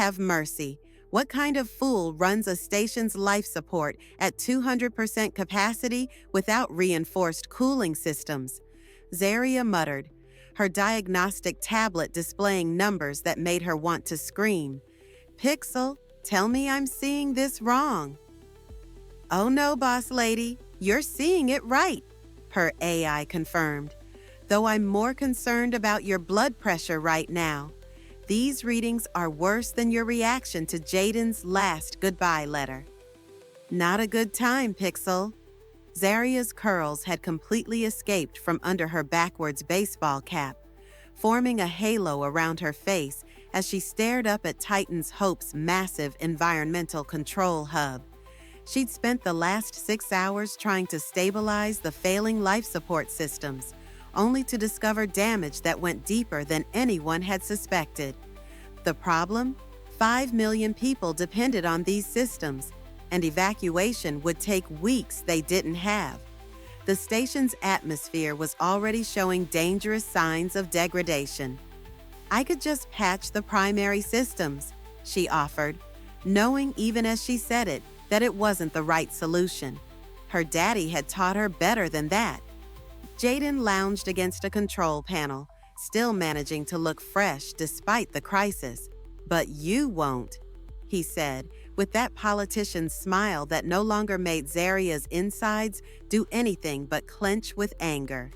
have mercy. What kind of fool runs a station's life support at 200% capacity without reinforced cooling systems? Zaria muttered, her diagnostic tablet displaying numbers that made her want to scream. Pixel, tell me I'm seeing this wrong. Oh no, boss lady, you're seeing it right, her AI confirmed. Though I'm more concerned about your blood pressure right now. These readings are worse than your reaction to Jaden's last goodbye letter. Not a good time, Pixel. Zaria's curls had completely escaped from under her backwards baseball cap, forming a halo around her face as she stared up at Titan's Hope's massive environmental control hub. She'd spent the last 6 hours trying to stabilize the failing life support systems, only to discover damage that went deeper than anyone had suspected. The problem? 5 million people depended on these systems, and evacuation would take weeks they didn't have. The station's atmosphere was already showing dangerous signs of degradation. I could just patch the primary systems, she offered, knowing even as she said it that it wasn't the right solution. Her daddy had taught her better than that. Jaden lounged against a control panel, still managing to look fresh despite the crisis. But you won't, he said, with that politician's smile that no longer made Zaria's insides do anything but clench with anger.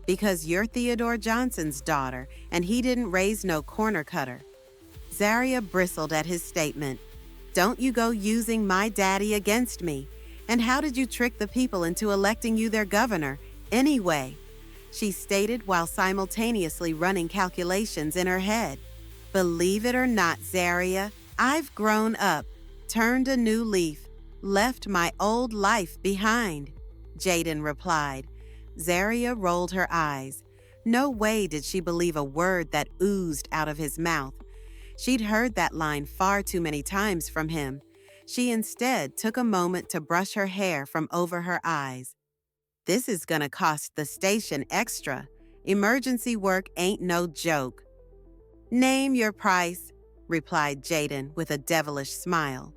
Because you're Theodore Johnson's daughter, and he didn't raise no corner cutter. Zaria bristled at his statement. Don't you go using my daddy against me. And how did you trick the people into electing you their governor, anyway? She stated while simultaneously running calculations in her head. Believe it or not, Zaria, I've grown up, turned a new leaf, left my old life behind, Jaden replied. Zaria rolled her eyes. No way did she believe a word that oozed out of his mouth. She'd heard that line far too many times from him. She instead took a moment to brush her hair from over her eyes. This is gonna cost the station extra. Emergency work ain't no joke. Name your price, replied Jaden with a devilish smile.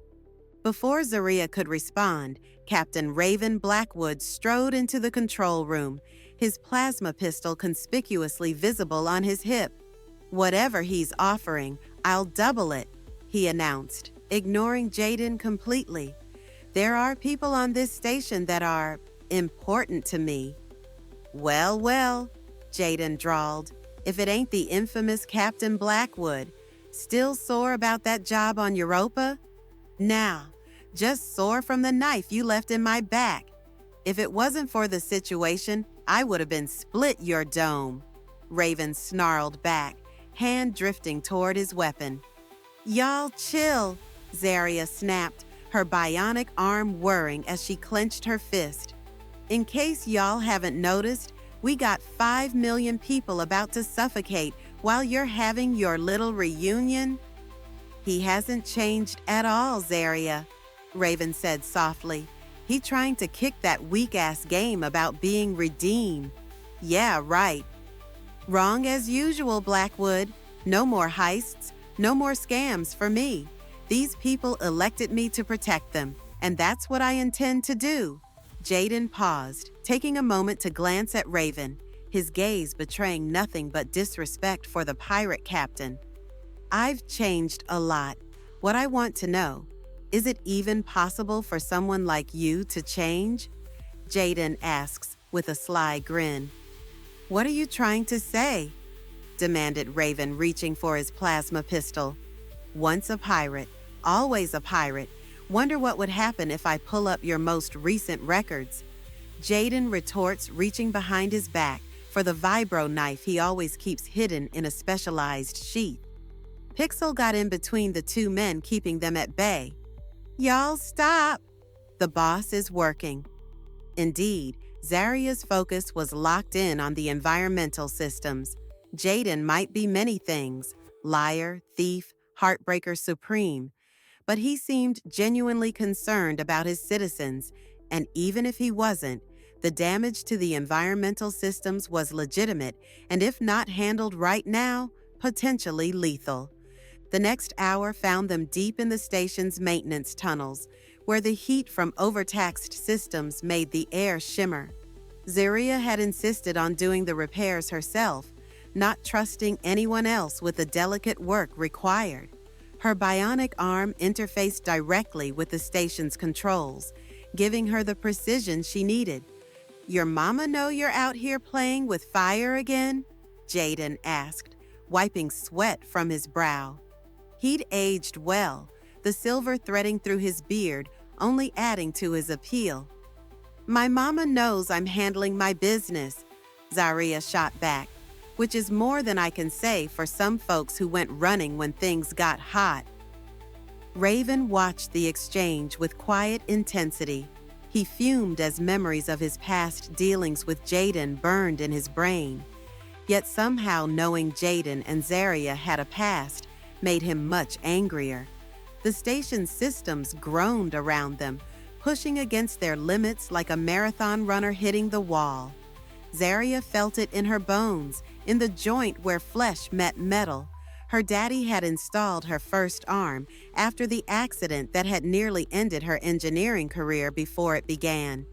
Before Zaria could respond, Captain Raven Blackwood strode into the control room, his plasma pistol conspicuously visible on his hip. Whatever he's offering, I'll double it, he announced, ignoring Jaden completely. There are people on this station that are important to me. Well, Jaden drawled, if it ain't the infamous Captain Blackwood. Still sore about that job on Europa? Now, just sore from the knife you left in my back. If it wasn't for the situation, I would have been split your dome. Raven snarled back, hand drifting toward his weapon. Y'all chill, Zaria snapped, her bionic arm whirring as she clenched her fist. In case y'all haven't noticed, we got 5 million people about to suffocate while you're having your little reunion. He hasn't changed at all, Zaria, Raven said softly. He trying to kick that weak-ass game about being redeemed. Yeah, right. Wrong as usual, Blackwood. No more heists, no more scams for me. These people elected me to protect them, and that's what I intend to do. Jaden paused, taking a moment to glance at Raven, his gaze betraying nothing but disrespect for the pirate captain. I've changed a lot. What I want to know, is it even possible for someone like you to change? Jaden asks with a sly grin. What are you trying to say? Demanded Raven, reaching for his plasma pistol. Once a pirate, always a pirate. Wonder what would happen if I pull up your most recent records. Jaden retorts, reaching behind his back for the vibro knife he always keeps hidden in a specialized sheath. Pixel got in between the two men, keeping them at bay. Y'all stop! The boss is working. Indeed, Zaria's focus was locked in on the environmental systems. Jaden might be many things, liar, thief, heartbreaker supreme, but he seemed genuinely concerned about his citizens, and even if he wasn't, the damage to the environmental systems was legitimate and if not handled right now, potentially lethal. The next hour found them deep in the station's maintenance tunnels, where the heat from overtaxed systems made the air shimmer. Zaria had insisted on doing the repairs herself, not trusting anyone else with the delicate work required. Her bionic arm interfaced directly with the station's controls, giving her the precision she needed. "Your mama know you're out here playing with fire again?" Jaden asked, wiping sweat from his brow. He'd aged well, the silver threading through his beard only adding to his appeal. "My mama knows I'm handling my business," Zaria shot back, which is more than I can say for some folks who went running when things got hot. Raven watched the exchange with quiet intensity. He fumed as memories of his past dealings with Jaden burned in his brain. Yet somehow knowing Jaden and Zaria had a past made him much angrier. The station's systems groaned around them, pushing against their limits like a marathon runner hitting the wall. Zaria felt it in her bones, in the joint where flesh met metal. Her daddy had installed her first arm after the accident that had nearly ended her engineering career before it began.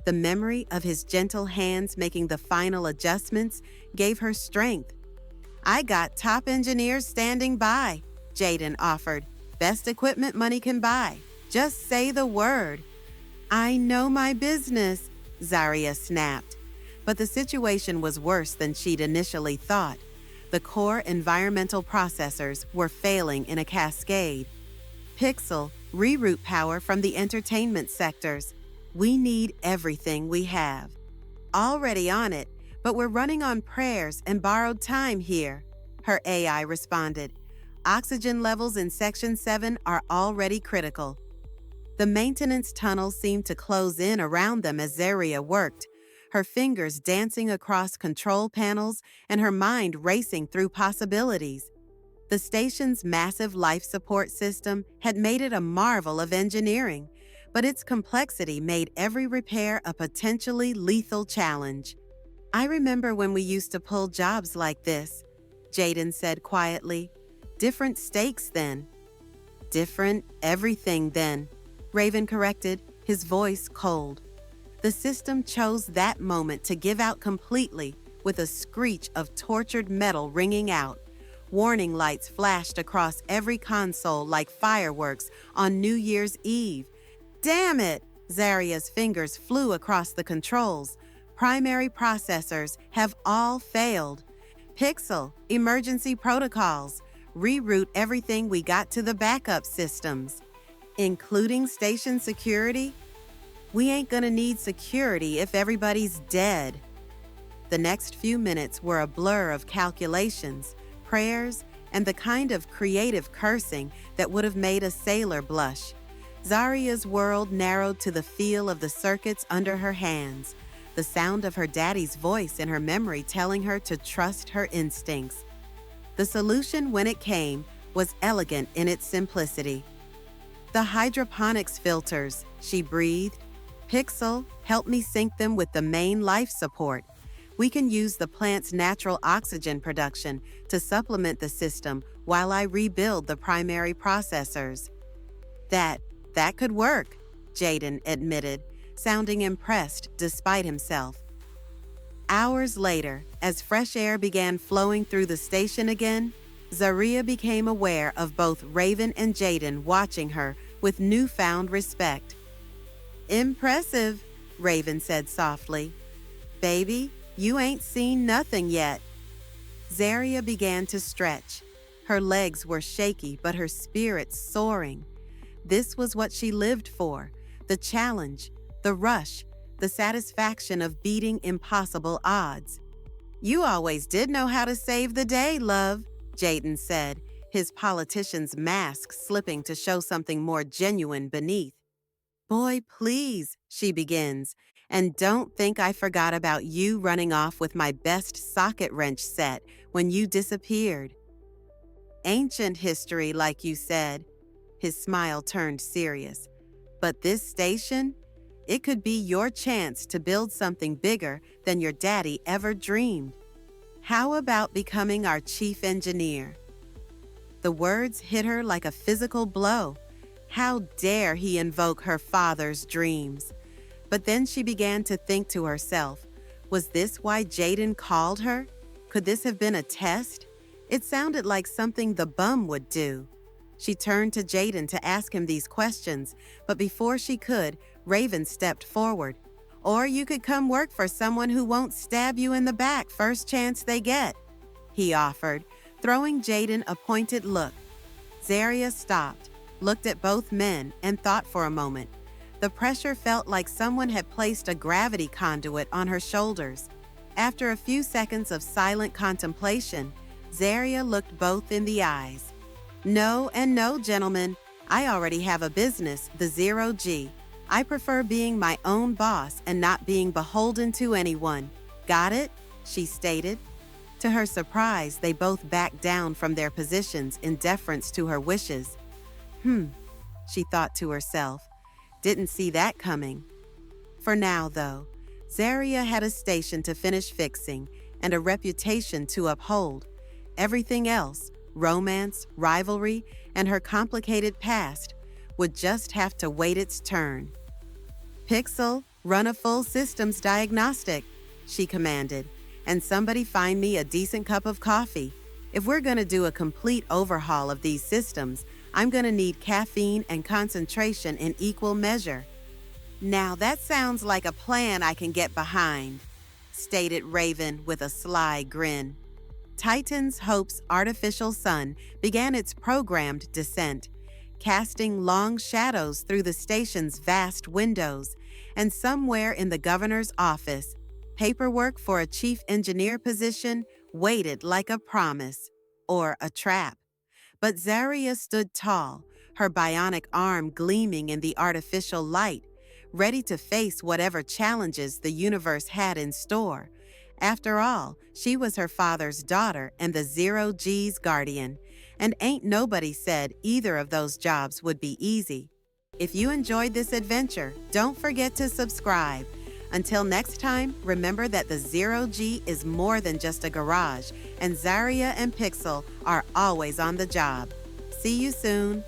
The memory of his gentle hands making the final adjustments gave her strength. "I got top engineers standing by," Jaden offered. "Best equipment money can buy. Just say the word." "I know my business," Zaria snapped. But the situation was worse than she'd initially thought. The core environmental processors were failing in a cascade. "Pixel, reroute power from the entertainment sectors. We need everything we have." "Already on it, but we're running on prayers and borrowed time here," her AI responded. "Oxygen levels in Section 7 are already critical." The maintenance tunnel seemed to close in around them as Zaria worked, her fingers dancing across control panels and her mind racing through possibilities. The station's massive life support system had made it a marvel of engineering, but its complexity made every repair a potentially lethal challenge. "I remember when we used to pull jobs like this," Jaden said quietly. "Different stakes then." "Different everything then," Raven corrected, his voice cold. The system chose that moment to give out completely, with a screech of tortured metal ringing out. Warning lights flashed across every console like fireworks on New Year's Eve. "Damn it!" Zaria's fingers flew across the controls. "Primary processors have all failed. Pixel, emergency protocols. Reroute everything we got to the backup systems." "Including station security?" "We ain't gonna need security if everybody's dead." The next few minutes were a blur of calculations, prayers, and the kind of creative cursing that would have made a sailor blush. Zaria's world narrowed to the feel of the circuits under her hands, the sound of her daddy's voice in her memory telling her to trust her instincts. The solution, when it came, was elegant in its simplicity. "The hydroponics filters," she breathed. "Pixel, help me sync them with the main life support. We can use the plant's natural oxygen production to supplement the system while I rebuild the primary processors." That could work," Jaden admitted, sounding impressed despite himself. Hours later, as fresh air began flowing through the station again, Zaria became aware of both Raven and Jaden watching her with newfound respect. "Impressive," Raven said softly. "Baby, you ain't seen nothing yet." Zaria began to stretch. Her legs were shaky, but her spirit soaring. This was what she lived for: the challenge, the rush, the satisfaction of beating impossible odds. "You always did know how to save the day, love," Jaden said, his politician's mask slipping to show something more genuine beneath. "Boy, please," she begins, "and don't think I forgot about you running off with my best socket wrench set when you disappeared." "Ancient history, like you said." His smile turned serious. "But this station? It could be your chance to build something bigger than your daddy ever dreamed. How about becoming our chief engineer?" The words hit her like a physical blow. How dare he invoke her father's dreams? But then she began to think to herself, was this why Jaden called her? Could this have been a test? It sounded like something the bum would do. She turned to Jaden to ask him these questions, but before she could, Raven stepped forward. Or you could come work for someone who won't stab you in the back first chance they get, he offered, throwing Jaden a pointed look. Zaria stopped, looked at both men, and thought for a moment. The pressure felt like someone had placed a gravity conduit on her shoulders. After a few seconds of silent contemplation, Zaria looked both in the eyes. No and no, gentlemen. I already have a business, the 0G. I prefer being my own boss and not being beholden to anyone. Got it? She stated. To her surprise, they both backed down from their positions in deference to her wishes. She thought to herself. Didn't see that coming. For now, though, Zaria had a station to finish fixing and a reputation to uphold. Everything else, romance, rivalry, and her complicated past, would just have to wait its turn. Pixel, run a full systems diagnostic, she commanded, and somebody find me a decent cup of coffee. If we're going to do a complete overhaul of these systems, I'm going to need caffeine and concentration in equal measure. Now that sounds like a plan I can get behind, stated Raven with a sly grin. Titan's Hope's artificial sun began its programmed descent, casting long shadows through the station's vast windows, and somewhere in the governor's office, paperwork for a chief engineer position waited like a promise or a trap. But Zaria stood tall, her bionic arm gleaming in the artificial light, ready to face whatever challenges the universe had in store. After all, she was her father's daughter and the 0G's guardian, and ain't nobody said either of those jobs would be easy. If you enjoyed this adventure, don't forget to subscribe. Until next time, remember that the 0G is more than just a garage, and Zaria and Pixel are always on the job. See you soon.